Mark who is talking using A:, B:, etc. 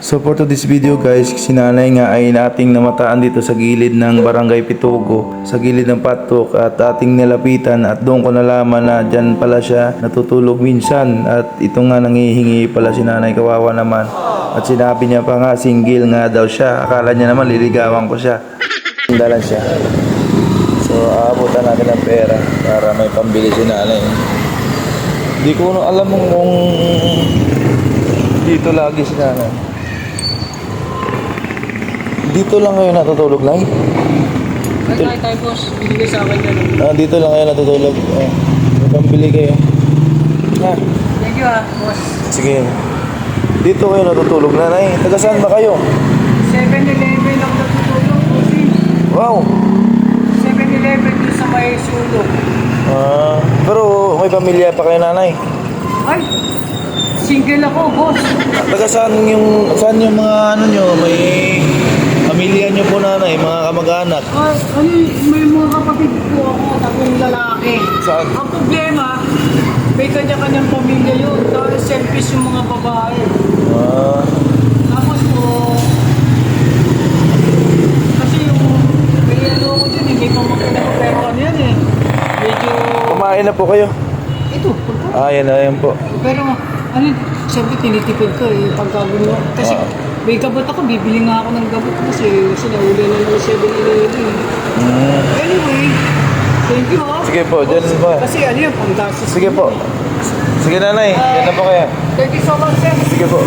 A: So for today's video guys, si nanay nga ay ating namataan dito sa gilid ng Barangay Pitugo, sa gilid ng patok, at ating nilapitan at doon ko nalaman na dyan pala siya natutulog minsan, at ito nga nangihingi pala si nanay, kawawa naman. At sinabi niya pa nga single nga daw siya, akala niya naman liligawan ko siya. Dalan siya. So aabutan natin ng pera para may pambili si nanay. Hindi ko alam kung dito lagi si nanay. Dito lang kayo natutulog, Lai?
B: Dito lang tayo, boss. Binigay sa akin yan.
A: Dito lang kayo natutulog. May pambili kayo.
B: Thank you, boss.
A: Sige. Dito kayo natutulog, nanay. Taga saan ba kayo?
B: 7-Eleven lang natutulog, bossy.
A: Wow!
B: 7-Eleven doon sa may sulok.
A: Pero may pamilya pa kayo, nanay.
B: Ay! Single ako, boss.
A: Taga saan yung mga ano nyo? May pamilya nyo po, nanay, mga kamag-anak.
B: Ay, may mga kapatid po ako, takong lalaki.
A: Saan?
B: Ang problema, may kanya-kanyang pamilya yun. Dahil selfish yung mga babae. Tapos po, kasi yung may ano ko dyan, may pamangkin ako, pero ano yan eh. Medyo...
A: Kumain na po kayo?
B: Ito,
A: Yan po.
B: pero ano, siyempre tinitipid ko eh, pagkagulo. Kasi may gamot ako, bibili nga ako ng gamot kasi uli na ng 7-Eleven. Anyway, thank you ha.
A: Sige po, dyan ba?
B: Kasi ano yun, pang gastos.
A: Sige po. Sige, nanay. Yan na po kaya.
B: Thank you so much, sir.
A: Sige po.